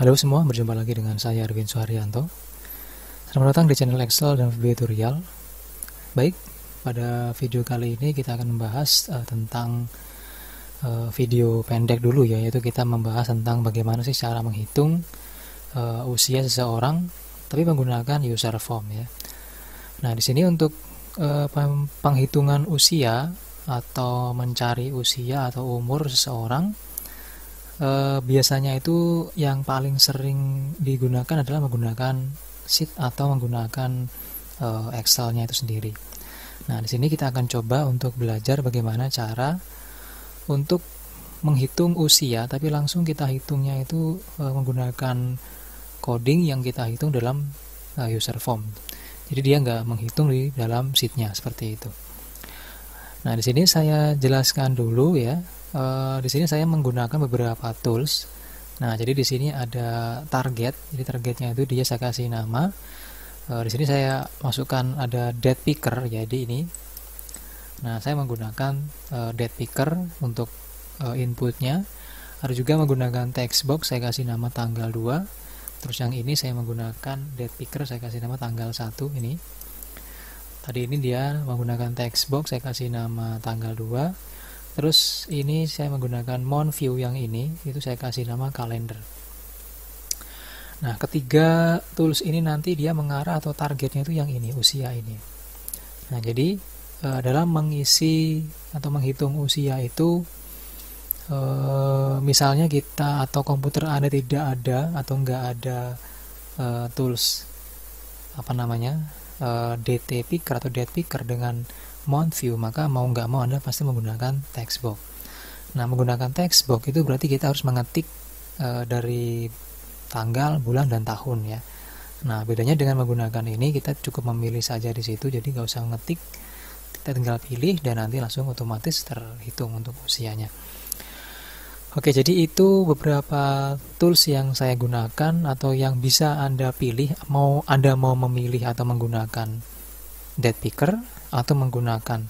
Halo semua, berjumpa lagi dengan saya Arvin Suharyanto. Selamat datang di channel Excel dan VB Tutorial. Baik, pada video kali ini kita akan membahas tentang video pendek dulu ya, yaitu kita membahas tentang bagaimana sih cara menghitung usia seseorang, tapi menggunakan user form ya. Nah, di sini untuk penghitungan usia atau mencari usia atau umur seseorang, biasanya itu yang paling sering digunakan adalah menggunakan sheet atau menggunakan Excel-nya itu sendiri. Nah, di sini kita akan coba untuk belajar bagaimana cara untuk menghitung usia, tapi langsung kita hitungnya itu menggunakan coding yang kita hitung dalam user form. Jadi dia nggak menghitung di dalam sheet-nya seperti itu. Nah, di sini saya jelaskan dulu ya. Di sini saya menggunakan beberapa tools. Nah, jadi di sini ada target. Jadi targetnya itu dia saya kasih nama. Di sini saya masukkan ada date picker. Jadi ini. Nah, saya menggunakan date picker untuk inputnya. Ada juga menggunakan text box. Saya kasih nama tanggal 2. Terus yang ini saya menggunakan date picker. Saya kasih nama tanggal 1 ini. Tadi ini dia menggunakan text box. Saya kasih nama tanggal 2. Terus ini saya menggunakan month view yang ini, itu saya kasih nama kalender. Nah, ketiga tools ini nanti dia mengarah atau targetnya itu yang ini, usia ini. Nah, jadi dalam mengisi atau menghitung usia itu, misalnya kita atau komputer Anda tidak ada atau nggak ada tools DT picker atau date picker dengan month view, maka mau nggak mau Anda pasti menggunakan text box. Nah, menggunakan text box itu berarti kita harus mengetik dari tanggal, bulan, dan tahun ya. Nah, bedanya dengan menggunakan ini, kita cukup memilih saja di situ, jadi nggak usah ngetik, kita tinggal pilih dan nanti langsung otomatis terhitung untuk usianya. Oke, jadi itu beberapa tools yang saya gunakan atau yang bisa Anda pilih, Anda mau memilih atau menggunakan date picker atau menggunakan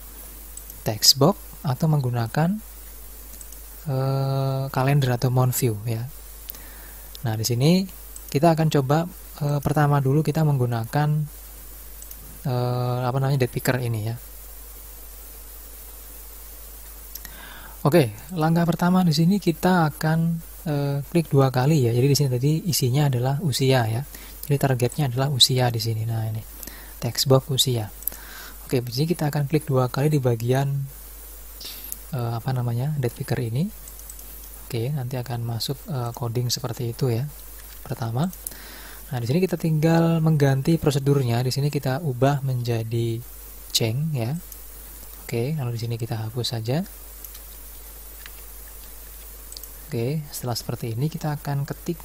text box atau menggunakan kalender atau month view ya. Nah, di sini kita akan coba pertama dulu kita menggunakan date picker ini ya. Oke, langkah pertama di sini kita akan klik 2 kali ya. Jadi di sini tadi isinya adalah usia ya. Jadi targetnya adalah usia di sini. Nah, ini text box usia. Oke, di sini kita akan klik 2 kali di bagian date picker ini. Oke, nanti akan masuk coding seperti itu ya. Pertama. Nah, di sini kita tinggal mengganti prosedurnya. Di sini kita ubah menjadi change ya. Oke, lalu di sini kita hapus saja. Oke, setelah seperti ini kita akan ketik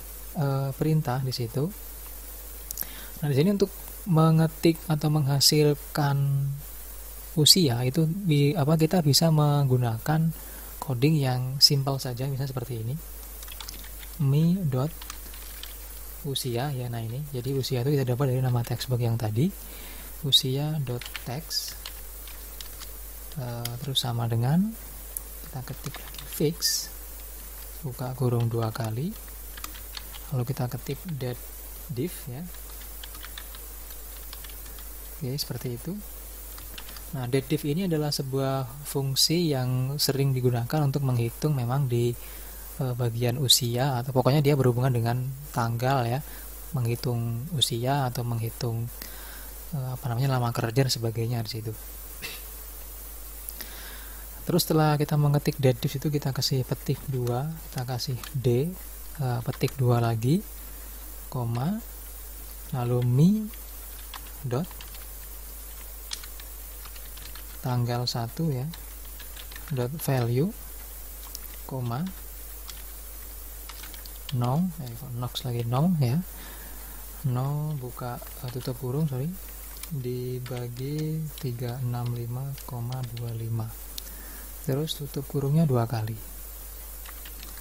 perintah di situ. Nah, di sini untuk mengetik atau menghasilkan usia itu kita bisa menggunakan coding yang simple saja, misalnya seperti ini, me.usia ya. Nah, ini jadi usia itu kita dapat dari nama text box yang tadi, usia.text, terus sama dengan kita ketik lagi fix, buka kurung 2 kali, lalu kita ketik date div ya. Oke, seperti itu. Nah, date div ini adalah sebuah fungsi yang sering digunakan untuk menghitung memang di bagian usia, atau pokoknya dia berhubungan dengan tanggal ya, menghitung usia atau menghitung lama kerja dan sebagainya di situ. Terus setelah kita mengetik date div itu kita kasih petik 2, kita kasih D, petik 2 lagi, koma, lalu me dot tanggal 1 ya, dot value, koma, no ya, no buka tutup kurung dibagi 365,25, terus tutup kurungnya 2 kali.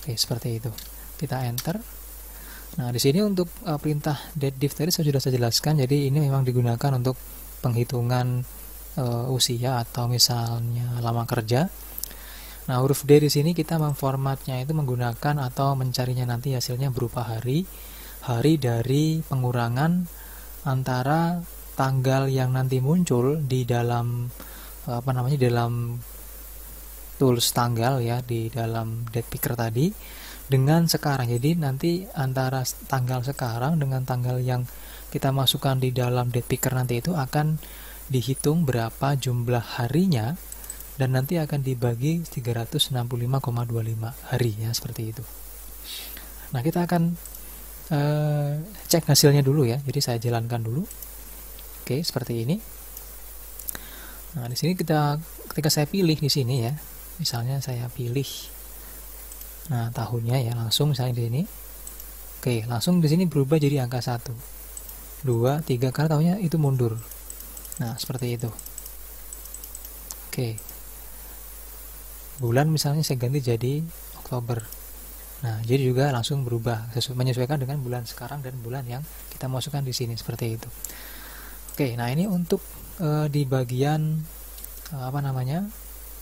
Oke, seperti itu. Kita enter. Nah, di sini untuk perintah date div tadi sudah saya jelaskan. Jadi ini memang digunakan untuk penghitungan usia atau misalnya lama kerja. Nah, huruf D di sini kita memformatnya itu menggunakan atau mencarinya nanti hasilnya berupa hari. hari dari pengurangan antara tanggal yang nanti muncul di dalam dalam tools tanggal ya, di dalam date picker tadi dengan sekarang. Jadi nanti antara tanggal sekarang dengan tanggal yang kita masukkan di dalam date picker nanti itu akan dihitung berapa jumlah harinya, dan nanti akan dibagi 365,25 hari ya, seperti itu. Nah, kita akan cek hasilnya dulu ya. Jadi saya jalankan dulu. Oke, seperti ini. Nah, di sini ketika saya pilih di sini ya, misalnya saya pilih tahunnya ya, langsung misalnya di sini. Oke, langsung di sini berubah jadi angka 1, 2, 3 karena tahunnya itu mundur. Nah, seperti itu. Oke. Bulan misalnya saya ganti jadi Oktober. Nah, jadi juga langsung berubah menyesuaikan dengan bulan sekarang dan bulan yang kita masukkan di sini, seperti itu. Oke, nah ini untuk di bagian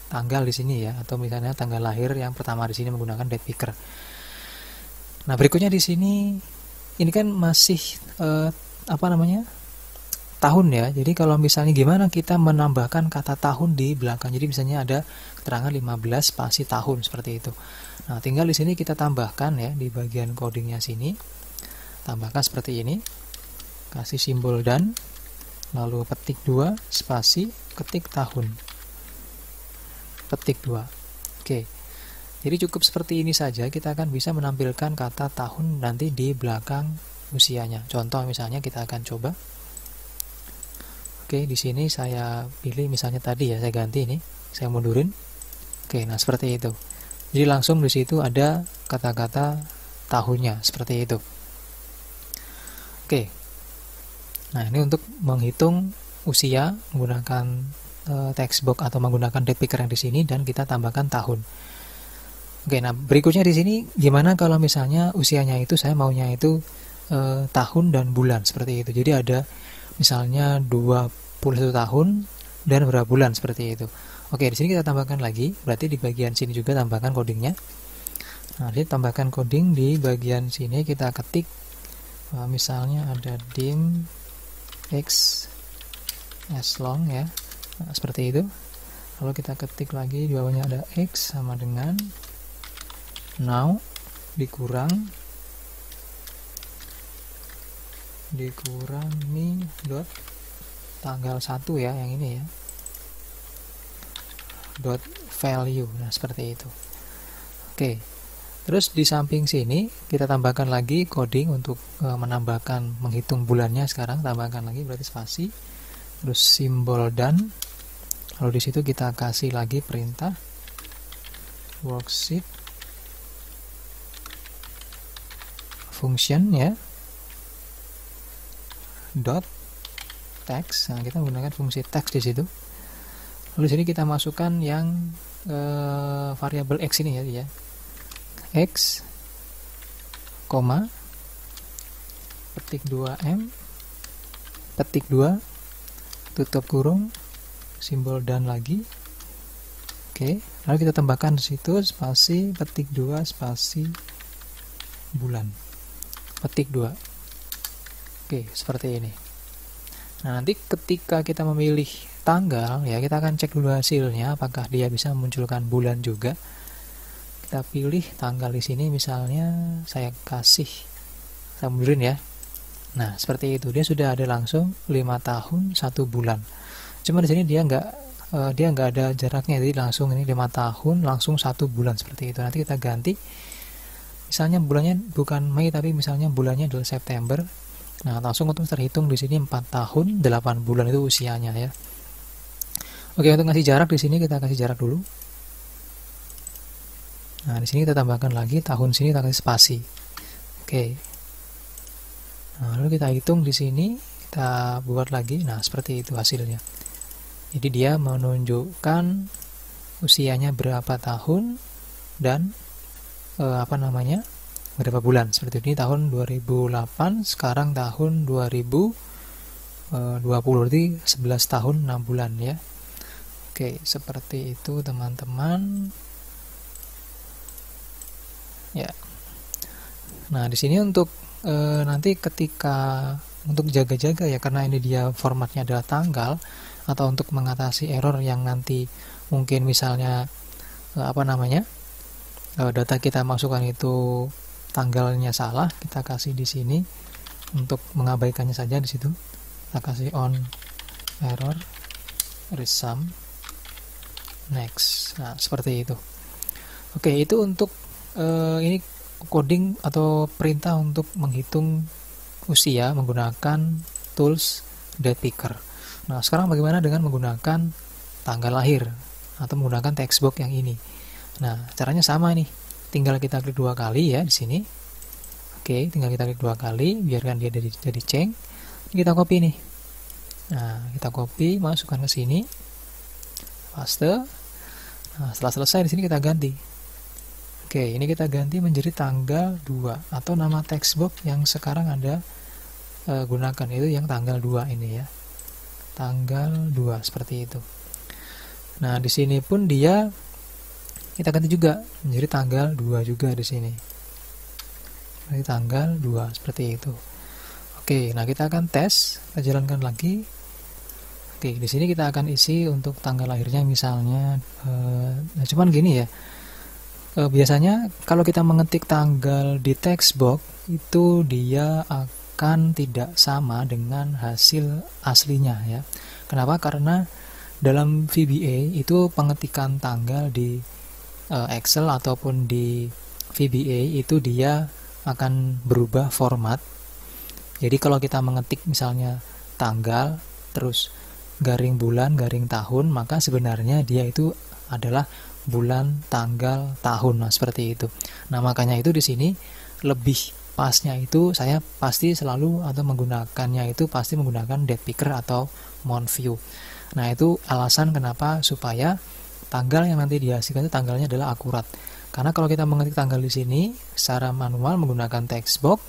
tanggal di sini ya, atau misalnya tanggal lahir yang pertama di sini menggunakan date picker. Nah, berikutnya di sini ini kan masih tahun ya. Jadi kalau misalnya gimana kita menambahkan kata tahun di belakang. Jadi misalnya ada keterangan 15 spasi tahun seperti itu. Nah, tinggal di sini kita tambahkan ya, di bagian codingnya sini. Tambahkan seperti ini. Kasih simbol dan, lalu ketik 2 spasi ketik tahun. Ketik 2. Oke. Jadi cukup seperti ini saja kita akan bisa menampilkan kata tahun nanti di belakang usianya. Contoh misalnya kita akan coba. Oke, di sini saya pilih misalnya tadi ya, saya ganti ini, saya mundurin. Oke, nah seperti itu. Jadi langsung di situ ada kata-kata tahunnya, seperti itu. Oke. Nah, ini untuk menghitung usia menggunakan text box atau menggunakan date picker yang di sini, dan kita tambahkan tahun. Oke, nah berikutnya di sini gimana kalau misalnya usianya itu saya maunya itu tahun dan bulan, seperti itu. Jadi ada misalnya 21 tahun dan berapa bulan, seperti itu. Oke, di sini kita tambahkan lagi, berarti di bagian sini juga tambahkan codingnya. Nah, jadi tambahkan coding di bagian sini, kita ketik misalnya ada dim x as long ya. Nah, seperti itu. Lalu kita ketik lagi di bawahnya ada x sama dengan now dikurang nih dot tanggal 1 ya, yang ini ya, dot value. Nah, seperti itu. Oke, terus di samping sini kita tambahkan lagi coding untuk menambahkan menghitung bulannya. Sekarang tambahkan lagi, berarti spasi, terus simbol dan, lalu di situ kita kasih lagi perintah worksheet function ya, dot text. Nah, kita menggunakan fungsi text di situ. Lalu di sini kita masukkan yang variabel x ini ya, x, koma, petik 2m, petik 2, tutup kurung, simbol dan lagi. Oke, lalu kita tambahkan di situ spasi, petik 2, spasi, bulan, petik 2. Oke, seperti ini. Nah, nanti ketika kita memilih tanggal ya, kita akan cek dulu hasilnya apakah dia bisa memunculkan bulan juga. Kita pilih tanggal di sini, misalnya saya mundurin ya. Nah, seperti itu, dia sudah ada langsung 5 tahun 1 bulan. Cuma di sini dia nggak ada jaraknya, jadi langsung ini 5 tahun langsung 1 bulan, seperti itu. Nanti kita ganti, misalnya bulannya bukan Mei tapi misalnya bulannya adalah September. Nah, langsung untuk terhitung di sini 4 tahun 8 bulan itu usianya ya. Oke, untuk ngasih jarak di sini kita kasih jarak dulu. Nah, di sini kita tambahkan lagi tahun, sini kita kasih spasi. Oke. Nah, lalu kita hitung di sini, kita buat lagi. Nah, seperti itu hasilnya. Jadi dia menunjukkan usianya berapa tahun dan berapa bulan. Seperti ini tahun 2008, sekarang tahun 2020, berarti 11 tahun 6 bulan ya. Oke, seperti itu teman-teman. Ya. Nah, di sini untuk nanti ketika untuk jaga-jaga ya, karena ini dia formatnya adalah tanggal, atau untuk mengatasi error yang nanti mungkin misalnya data kita masukkan itu tanggalnya salah, kita kasih di sini untuk mengabaikannya saja. Di situ kita kasih on error resum next. Nah, seperti itu. Oke, itu untuk ini coding atau perintah untuk menghitung usia menggunakan tools date picker. Nah, sekarang bagaimana dengan menggunakan tanggal lahir atau menggunakan textbox yang ini? Nah, caranya sama nih. Tinggal kita klik 2 kali ya di sini. Oke, tinggal kita klik 2 kali, biarkan dia jadi ceng. Ini kita copy nih. Nah, kita copy, masukkan ke sini. Paste. Nah, setelah selesai di sini kita ganti. Oke, ini kita ganti menjadi tanggal 2 atau nama textbox yang sekarang Anda gunakan itu yang tanggal 2 ini ya. Tanggal 2 seperti itu. Nah, di sini pun dia kita ganti juga menjadi tanggal 2 juga di sini. Jadi tanggal 2 seperti itu. Oke, nah kita akan tes, kita jalankan lagi. Oke, di sini kita akan isi untuk tanggal lahirnya misalnya nah cuman gini ya. Biasanya kalau kita mengetik tanggal di textbox itu dia akan tidak sama dengan hasil aslinya ya. Kenapa? Karena dalam VBA itu pengetikan tanggal di Excel ataupun di VBA itu dia akan berubah format. Jadi kalau kita mengetik misalnya tanggal terus garing bulan garing tahun, maka sebenarnya dia itu adalah bulan, tanggal, tahun. Nah, seperti itu. Nah, makanya itu di sini lebih pasnya itu saya pasti selalu atau menggunakannya itu pasti menggunakan date picker atau Montview. Nah, itu alasan kenapa supaya tanggal yang nanti dihasilkan itu tanggalnya adalah akurat. Karena kalau kita mengetik tanggal di sini secara manual menggunakan textbox,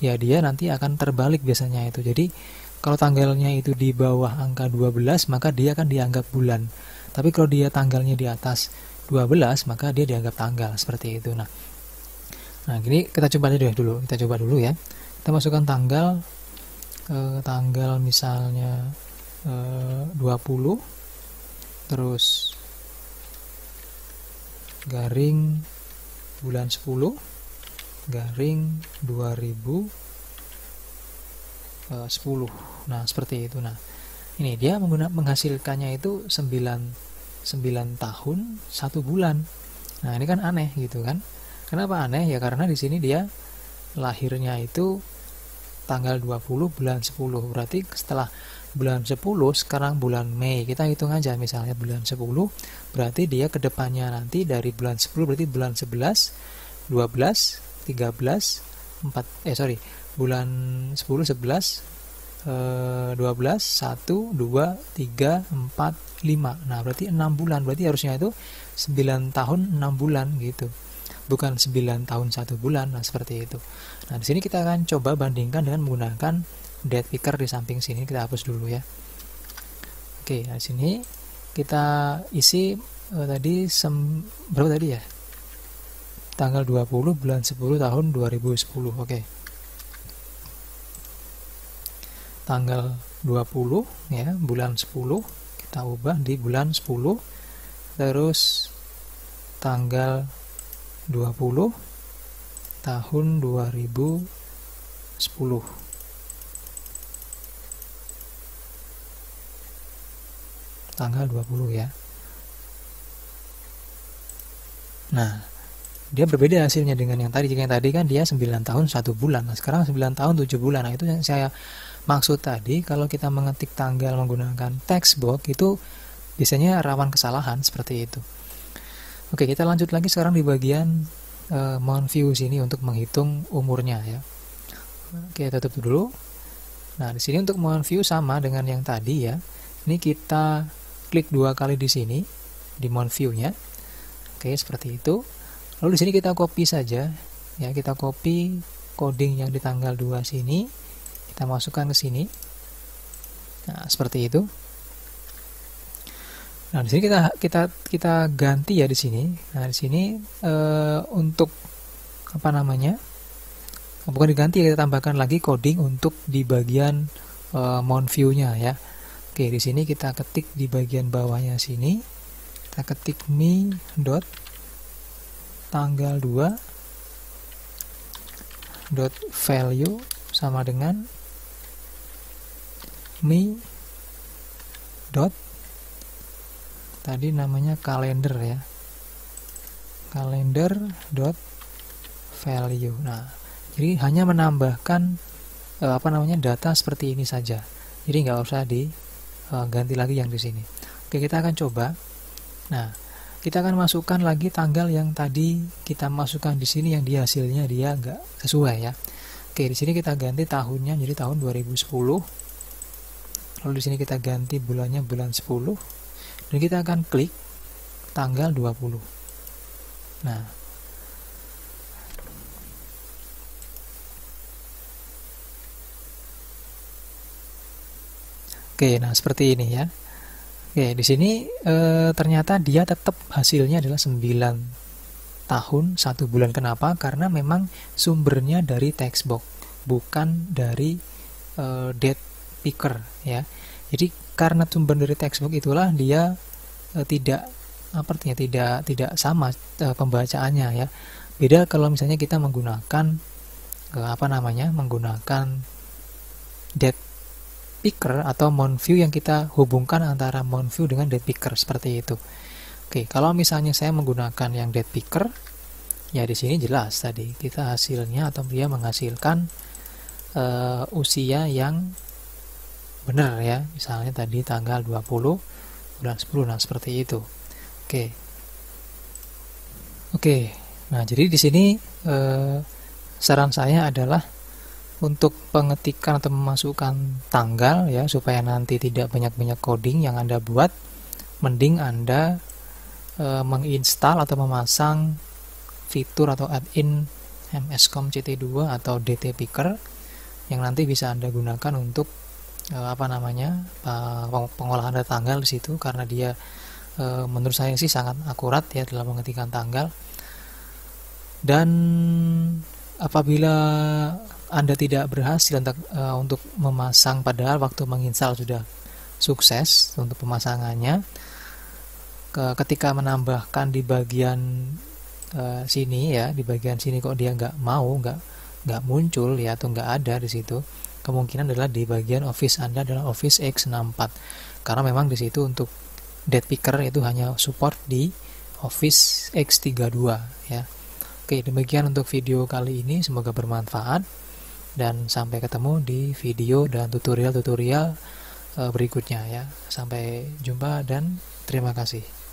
ya dia nanti akan terbalik biasanya itu. Jadi, kalau tanggalnya itu di bawah angka 12, maka dia akan dianggap bulan. Tapi kalau dia tanggalnya di atas 12, maka dia dianggap tanggal seperti itu. Nah, gini kita coba aja dulu. Kita coba dulu ya. Kita masukkan tanggal tanggal misalnya 20 terus garing bulan 10 garing 2010. Nah, seperti itu. Nah, ini dia menghasilkannya itu 9 tahun 1 bulan. Nah, ini kan aneh gitu kan. Kenapa aneh? Ya karena di sini dia lahirnya itu tanggal 20 bulan 10. Berarti setelah bulan 10 sekarang bulan Mei. Kita hitung aja misalnya bulan 10, berarti dia kedepannya nanti dari bulan 10 berarti bulan 11, 12, 13, bulan 10, 11, 12, 1, 2, 3, 4, 5. Nah, berarti 6 bulan. Berarti harusnya itu 9 tahun 6 bulan gitu. Bukan 9 tahun 1 bulan. Nah, seperti itu. Nah, di sini kita akan coba bandingkan dengan menggunakan date picker di samping sini. Kita hapus dulu ya. Oke, nah di sini kita isi tadi berapa tadi ya? Tanggal 20 bulan 10 tahun 2010. Oke. Tanggal 20 ya, bulan 10 kita ubah di bulan 10. Terus tanggal 20 tahun 2010. Tanggal 20 ya. Nah, dia berbeda hasilnya dengan yang tadi. Jika yang tadi kan dia 9 tahun 1 bulan. Nah, sekarang 9 tahun 7 bulan. Nah, itu yang saya maksud tadi, kalau kita mengetik tanggal menggunakan textbox itu biasanya rawan kesalahan seperti itu. Oke, kita lanjut lagi sekarang di bagian Montview sini untuk menghitung umurnya ya. Oke, tutup dulu. Nah, di sini untuk Montview sama dengan yang tadi ya. Ini kita klik 2 kali di sini di Montview-nya. Oke, seperti itu. Lalu di sini kita copy saja ya, kita copy coding yang di tanggal 2 sini. Kita masukkan ke sini. Nah, seperti itu. Nah, di sini kita ganti ya di sini. Nah, di sini untuk bukan diganti, kita tambahkan lagi coding untuk di bagian mount view-nya ya. Oke, di sini kita ketik di bagian bawahnya sini, kita ketik mi dot tanggal 2 dot value sama dengan mi dot tadi namanya kalender ya, kalender dot value. Nah, jadi hanya menambahkan data seperti ini saja. Jadi nggak usah diganti lagi yang di sini. Oke, kita akan coba. Nah, kita akan masukkan lagi tanggal yang tadi kita masukkan di sini, yang dia hasilnya dia nggak sesuai ya. Oke, di sini kita ganti tahunnya jadi tahun 2010. Lalu di sini kita ganti bulannya bulan 10. Dan kita akan klik tanggal 20. Nah, oke, nah seperti ini ya. Oke, di sini ternyata dia tetap hasilnya adalah 9 tahun 1 bulan. Kenapa? Karena memang sumbernya dari textbox, bukan dari date picker ya. Jadi karena sumber dari textbook itulah dia tidak sama pembacaannya ya. Beda kalau misalnya kita menggunakan menggunakan date picker atau mount view yang kita hubungkan antara mount view dengan date picker seperti itu. Oke, kalau misalnya saya menggunakan yang date picker, ya di sini jelas tadi kita hasilnya atau dia menghasilkan usia yang benar ya. Misalnya tadi tanggal 20 bulan 10, nah seperti itu. Oke. Nah, jadi di sini saran saya adalah untuk pengetikan atau memasukkan tanggal ya, supaya nanti tidak banyak-banyak coding yang Anda buat, mending Anda menginstal atau memasang fitur atau add-in MSCOM CT2 atau DT Picker yang nanti bisa Anda gunakan untuk pengolahan data tanggal di situ, karena dia menurut saya sih sangat akurat ya dalam mengetikkan tanggal. Dan apabila Anda tidak berhasil untuk memasang, padahal waktu menginstal sudah sukses untuk pemasangannya, ketika menambahkan di bagian sini ya, di bagian sini kok dia nggak muncul ya, atau nggak ada di situ, kemungkinan adalah di bagian Office Anda adalah Office X64, karena memang di situ untuk date picker itu hanya support di Office X32 ya. Oke, demikian untuk video kali ini, semoga bermanfaat dan sampai ketemu di video dan tutorial berikutnya ya. Sampai jumpa dan terima kasih.